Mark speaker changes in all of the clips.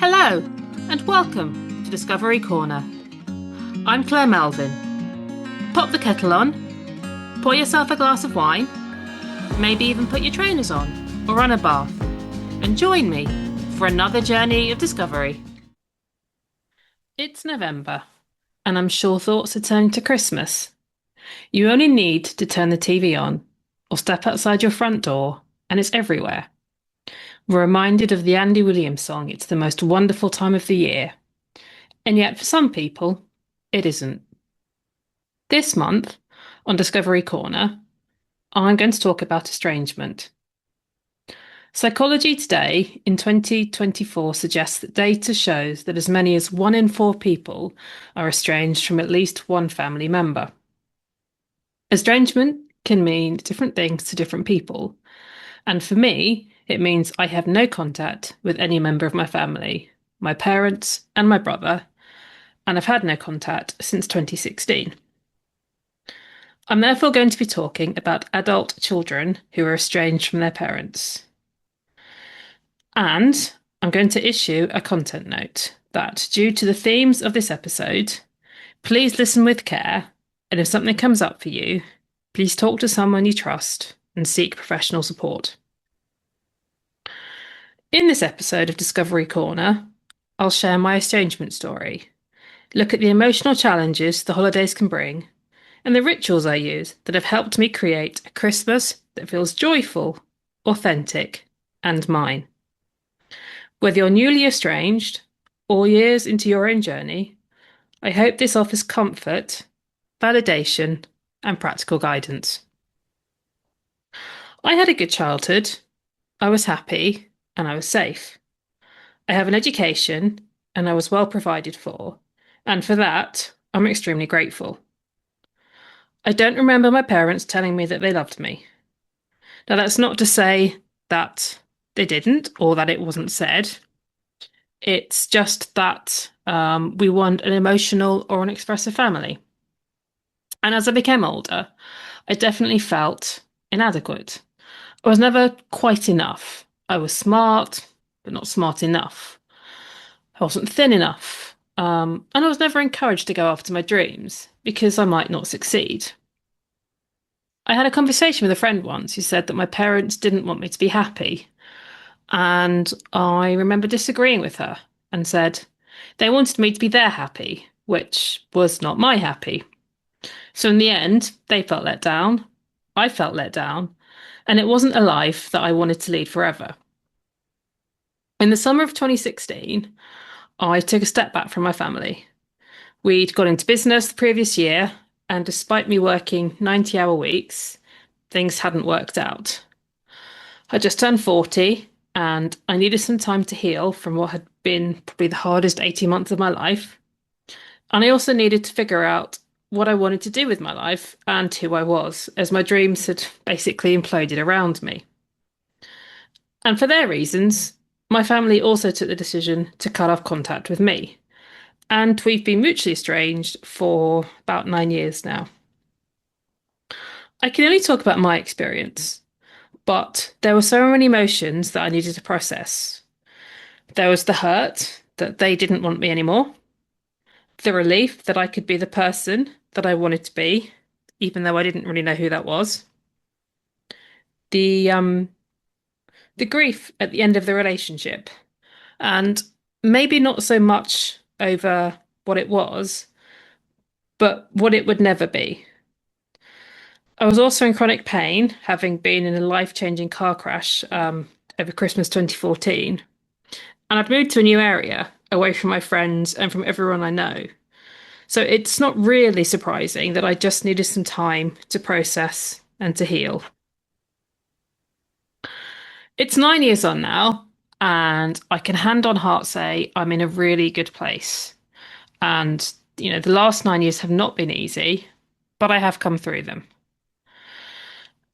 Speaker 1: Hello, and welcome to Discovery Corner. I'm Claire Melvin. Pop the kettle on, pour yourself a glass of wine, maybe even put your trainers on or run a bath, and join me for another journey of discovery. It's November, and I'm sure thoughts are turning to Christmas. You only need to turn the TV on or step outside your front door, and it's everywhere. We're reminded of the Andy Williams song, "It's the most wonderful time of the year." And yet, for some people, it isn't. This month, on Discovery Corner, I'm going to talk about estrangement. Psychology Today in 2024 suggests that data shows that as many as 1 in 4 people are estranged from at least one family member. Estrangement can mean different things to different people, and for me, it means I have no contact with any member of my family, my parents and my brother, and I've had no contact since 2016. I'm therefore going to be talking about adult children who are estranged from their parents. And I'm going to issue a content note that, due to the themes of this episode, please listen with care, and if something comes up for you, please talk to someone you trust and seek professional support. In this episode of Discovery Corner, I'll share my estrangement story, look at the emotional challenges the holidays can bring, and the rituals I use that have helped me create a Christmas that feels joyful, authentic, and mine. Whether you're newly estranged or years into your own journey, I hope this offers comfort, validation, and practical guidance. I had a good childhood. I was happy and I was safe. I have an education and I was well provided for, and for that, I'm extremely grateful. I don't remember my parents telling me that they loved me. Now, that's not to say that they didn't or that it wasn't said. It's just that we weren't an emotional or an expressive family. And as I became older, I definitely felt inadequate. I was never quite enough. I was smart, but not smart enough. I wasn't thin enough. And I was never encouraged to go after my dreams because I might not succeed. I had a conversation with a friend once who said that my parents didn't want me to be happy. And I remember disagreeing with her and said they wanted me to be their happy, which was not my happy. So in the end, they felt let down, I felt let down, and it wasn't a life that I wanted to lead forever. In the summer of 2016, I took a step back from my family. We'd got into business the previous year, and despite me working 90-hour weeks, things hadn't worked out. I just turned 40, and I needed some time to heal from what had been probably the hardest 18 months of my life. And I also needed to figure out what I wanted to do with my life and who I was, as my dreams had basically imploded around me. And for their reasons, my family also took the decision to cut off contact with me. And we've been mutually estranged for about 9 years now. I can only talk about my experience, but there were so many emotions that I needed to process. There was the hurt that they didn't want me anymore, the relief that I could be the person that I wanted to be, even though I didn't really know who that was, the the grief at the end of the relationship, and maybe not so much over what it was, but what it would never be. I was also in chronic pain, having been in a life-changing car crash over Christmas 2014, and I'd moved to a new area, away from my friends and from everyone I know. So it's not really surprising that I just needed some time to process and to heal. It's 9 years on now, and I can hand on heart say I'm in a really good place. And, the last 9 years have not been easy, but I have come through them.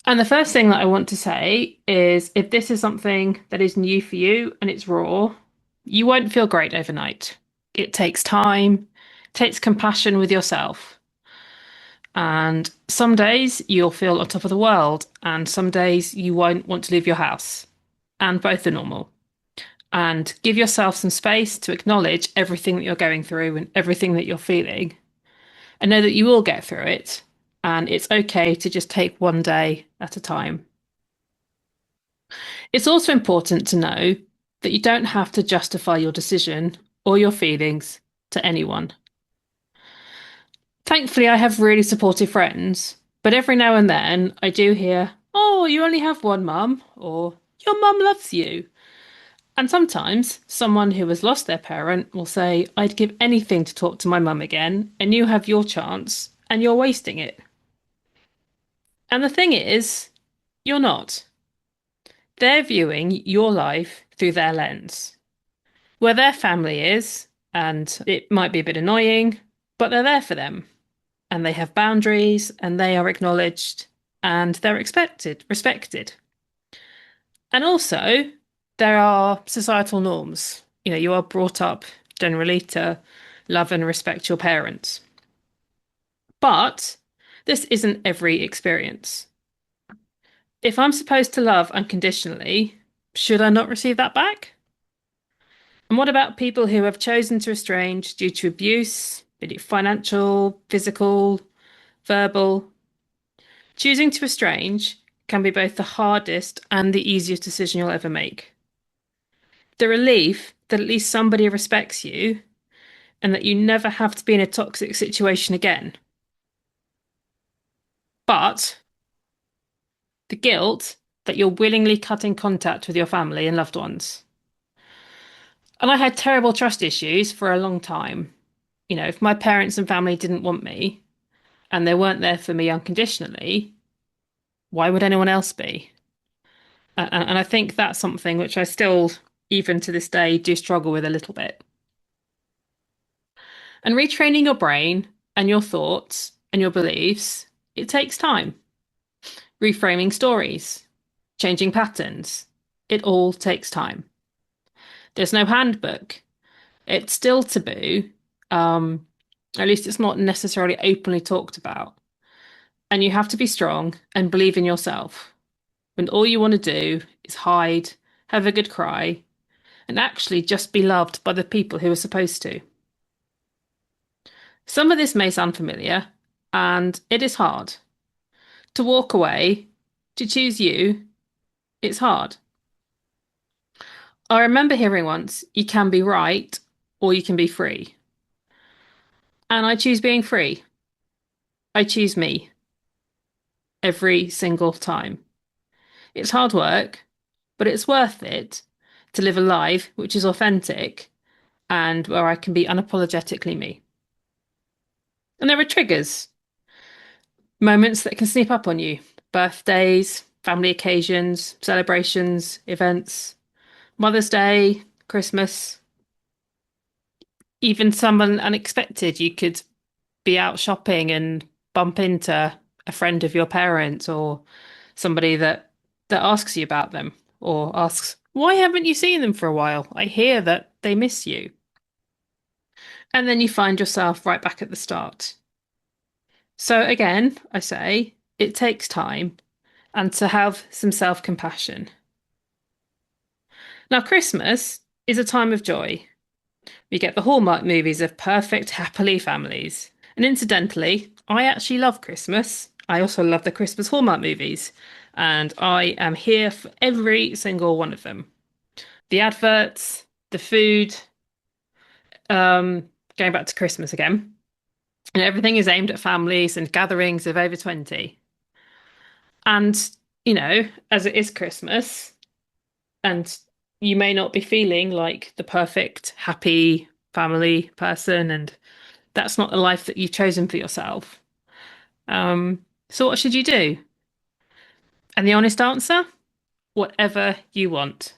Speaker 1: And the first thing that I want to say is if this is something that is new for you and it's raw, you won't feel great overnight. It takes time, takes compassion with yourself. And some days you'll feel on top of the world, and some days you won't want to leave your house. And both are normal. and give yourself some space to acknowledge everything that you're going through and everything that you're feeling, and know that you will get through it. And it's okay to just take one day at a time. It's also important to know that you don't have to justify your decision or your feelings to anyone. Thankfully, I have really supportive friends, but every now and then I do hear, "Oh, you only have one mum," or "Your mum loves you." And sometimes someone who has lost their parent will say, "I'd give anything to talk to my mum again, and you have your chance, and you're wasting it." And the thing is, you're not. They're viewing your life through their lens, where their family is, and it might be a bit annoying, but they're there for them, and they have boundaries, and they are acknowledged, and they're respected. And also, there are societal norms. You are brought up generally to love and respect your parents. But this isn't every experience. If I'm supposed to love unconditionally, should I not receive that back? And what about people who have chosen to estrange due to abuse, be it financial, physical, verbal? Choosing to estrange can be both the hardest and the easiest decision you'll ever make. The relief that at least somebody respects you and that you never have to be in a toxic situation again. But the guilt that you're willingly cutting contact with your family and loved ones. And I had terrible trust issues for a long time. If my parents and family didn't want me and they weren't there for me unconditionally, why would anyone else be? And I think that's something which I still, even to this day, do struggle with a little bit. And retraining your brain and your thoughts and your beliefs, it takes time. Reframing stories, changing patterns, it all takes time. There's no handbook. It's still taboo. Um, at least it's not necessarily openly talked about. And you have to be strong and believe in yourself. When all you want to do is hide, have a good cry, and actually just be loved by the people who are supposed to. Some of this may sound familiar, and it is hard. To walk away, to choose you, it's hard. I remember hearing once, you can be right or you can be free. And I choose being free. I choose me every single time. It's hard work, but it's worth it to live a life which is authentic and where I can be unapologetically me. And there are triggers, moments that can sneak up on you: birthdays, family occasions, celebrations, events, Mother's Day, Christmas, even someone unexpected. You could be out shopping and bump into a friend of your parents or somebody that asks you about them or asks, "Why haven't you seen them for a while? I hear that they miss you." And then you find yourself right back at the start. So again, I say it takes time and to have some self-compassion. Now, Christmas is a time of joy. We get the Hallmark movies of perfect, happily families. And incidentally, I actually love Christmas. I also love the Christmas Hallmark movies. And I am here for every single one of them. The adverts, the food, going back to Christmas again. And everything is aimed at families and gatherings of over 20. And, as it is Christmas, and you may not be feeling like the perfect, happy family person, and that's not the life that you've chosen for yourself. So what should you do? And the honest answer? Whatever you want.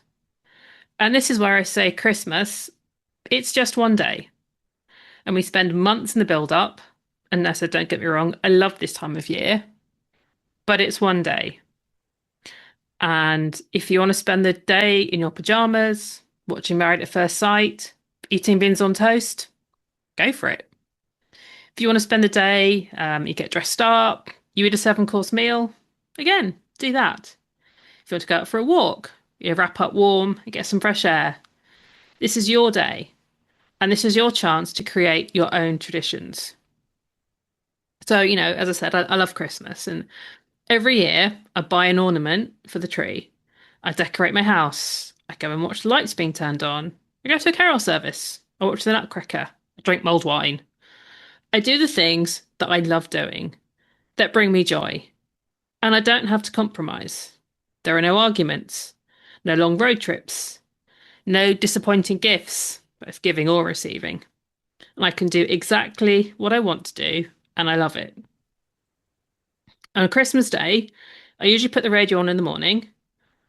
Speaker 1: And this is where I say Christmas, it's just one day. And we spend months in the build up. And I said, don't get me wrong, I love this time of year, but it's one day. And if you want to spend the day in your pajamas, watching Married at First Sight, eating beans on toast, go for it. If you want to spend the day, you get dressed up, you eat a 7-course meal, again, do that. If you want to go out for a walk, you wrap up warm, you get some fresh air. This is your day, and this is your chance to create your own traditions. So, as I said, I love Christmas, and every year I buy an ornament for the tree. I decorate my house. I go and watch the lights being turned on. I go to a carol service. I watch the Nutcracker. I drink mulled wine. I do the things that I love doing that bring me joy, and I don't have to compromise. There are no arguments, no long road trips, no disappointing gifts, both giving or receiving. And I can do exactly what I want to do, and I love it. On Christmas Day, I usually put the radio on in the morning.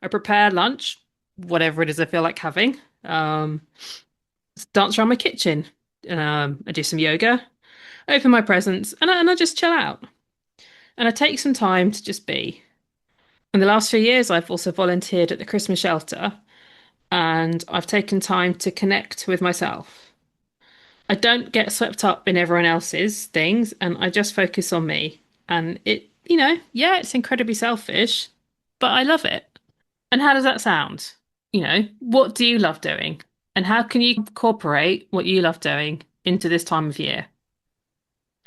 Speaker 1: I prepare lunch, whatever it is I feel like having. Um, Dance around my kitchen. I do some yoga, open my presents, and I just chill out. And I take some time to just be. In the last few years, I've also volunteered at the Christmas shelter, and I've taken time to connect with myself. I don't get swept up in everyone else's things, and I just focus on me. And yeah, it's incredibly selfish, but I love it. And how does that sound? What do you love doing? And how can you incorporate what you love doing into this time of year?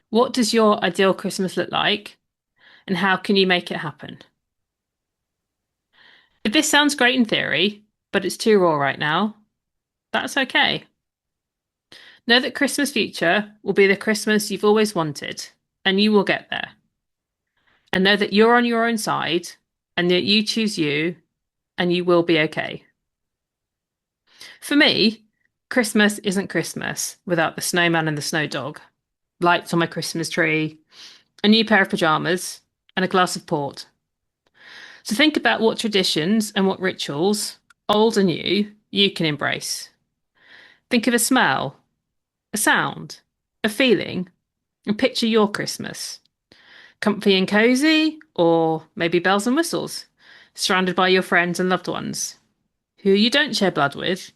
Speaker 1: What does your ideal Christmas look like? And how can you make it happen? If this sounds great in theory, but it's too raw right now, that's okay. Know that Christmas future will be the Christmas you've always wanted, and you will get there. And know that you're on your own side, and that you choose you, and you will be okay. For me, Christmas isn't Christmas without the snowman and the snow dog, lights on my Christmas tree, a new pair of pajamas, and a glass of port. So think about what traditions and what rituals, old and new, you can embrace. Think of a smell, a sound, a feeling, and picture your Christmas. Comfy and cozy, or maybe bells and whistles, surrounded by your friends and loved ones, who you don't share blood with,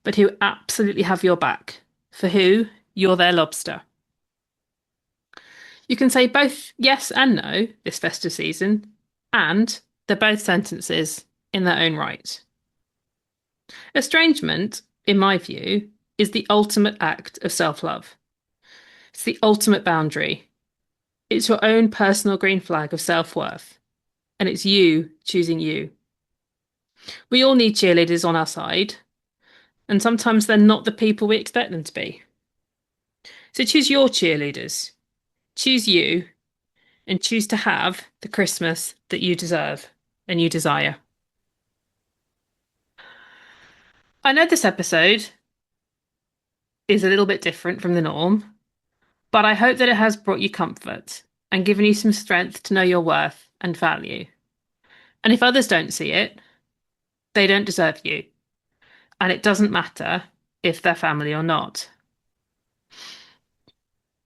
Speaker 1: but who absolutely have your back, for who you're their lobster. You can say both yes and no this festive season, and they're both sentences in their own right. Estrangement, in my view, is the ultimate act of self-love. It's the ultimate boundary. It's your own personal green flag of self-worth, and it's you choosing you. We all need cheerleaders on our side, and sometimes they're not the people we expect them to be. So choose your cheerleaders, choose you, and choose to have the Christmas that you deserve and you desire. I know this episode is a little bit different from the norm, but I hope that it has brought you comfort and given you some strength to know your worth and value. And if others don't see it, they don't deserve you. And it doesn't matter if they're family or not.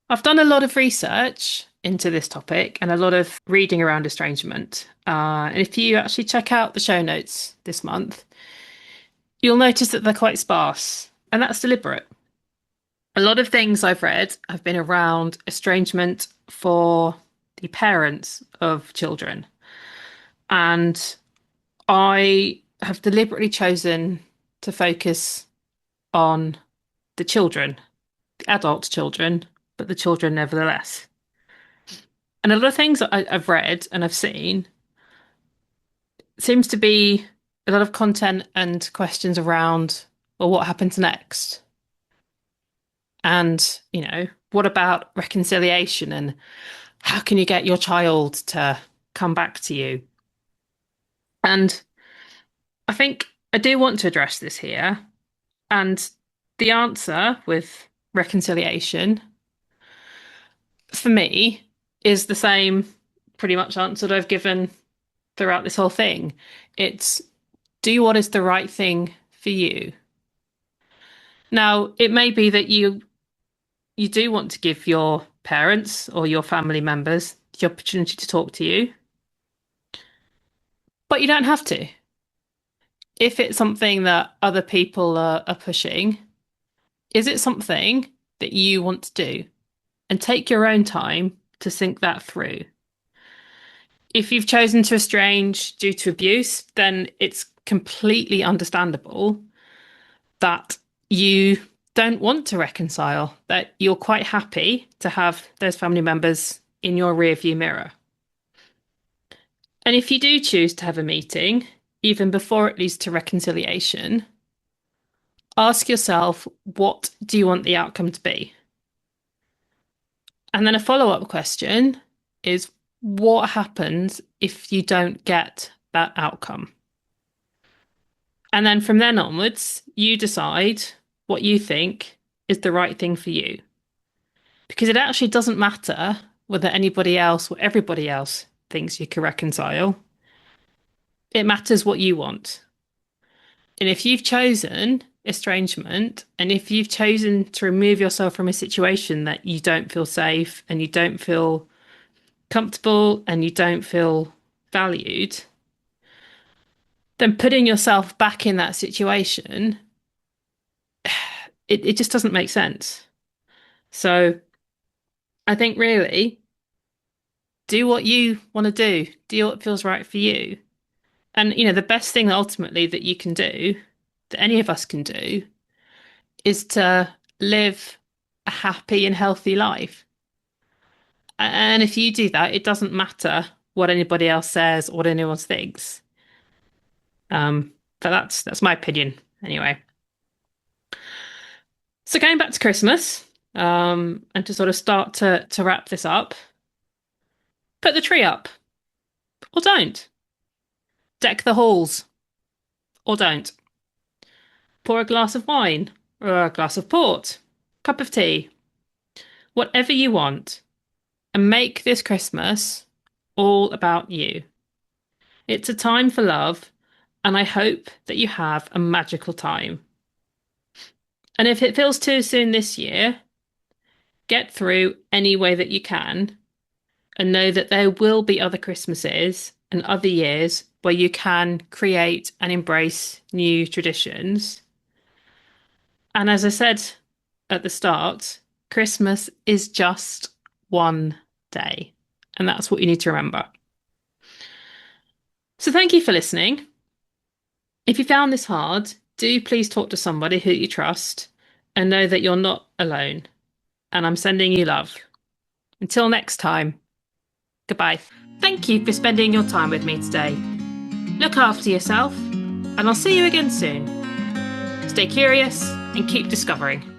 Speaker 1: I've done a lot of research into this topic and a lot of reading around estrangement. And if you actually check out the show notes this month, you'll notice that they're quite sparse, and that's deliberate. A lot of things I've read have been around estrangement for the parents of children. And I have deliberately chosen to focus on the children, the adult children, but the children nevertheless. And a lot of things that I've read and I've seen seems to be a lot of content and questions around, well, what happens next? And, what about reconciliation and how can you get your child to come back to you? And I think I do want to address this here. And the answer with reconciliation for me is the same pretty much answer that I've given throughout this whole thing. It's do what is the right thing for you. Now, it may be that you do want to give your parents or your family members the opportunity to talk to you, but you don't have to. If it's something that other people are pushing, is it something that you want to do? And take your own time to think that through. If you've chosen to estrange due to abuse, then it's completely understandable that you don't want to reconcile, that you're quite happy to have those family members in your rearview mirror. And if you do choose to have a meeting, even before it leads to reconciliation, ask yourself, what do you want the outcome to be? And then a follow-up question is, what happens if you don't get that outcome? And then from then onwards, you decide what you think is the right thing for you. Because it actually doesn't matter whether anybody else or everybody else thinks you can reconcile. It matters what you want. And if you've chosen estrangement, and if you've chosen to remove yourself from a situation that you don't feel safe and you don't feel comfortable and you don't feel valued, then putting yourself back in that situation, it just doesn't make sense. So I think really do what you want to do what feels right for you. And, the best thing ultimately that you can do, that any of us can do, is to live a happy and healthy life. And if you do that, it doesn't matter what anybody else says or what anyone thinks. But that's my opinion anyway. So going back to Christmas, and to sort of start to wrap this up, put the tree up or don't. Deck the halls or don't. Pour a glass of wine or a glass of port, cup of tea, whatever you want, and make this Christmas all about you. It's a time for love, and I hope that you have a magical time. And if it feels too soon this year, get through any way that you can, and know that there will be other Christmases and other years where you can create and embrace new traditions. And as I said at the start, Christmas is just one day. And that's what you need to remember. So thank you for listening. If you found this hard, do please talk to somebody who you trust and know that you're not alone. And I'm sending you love. Until next time, goodbye. Thank you for spending your time with me today. Look after yourself, and I'll see you again soon. Stay curious and keep discovering.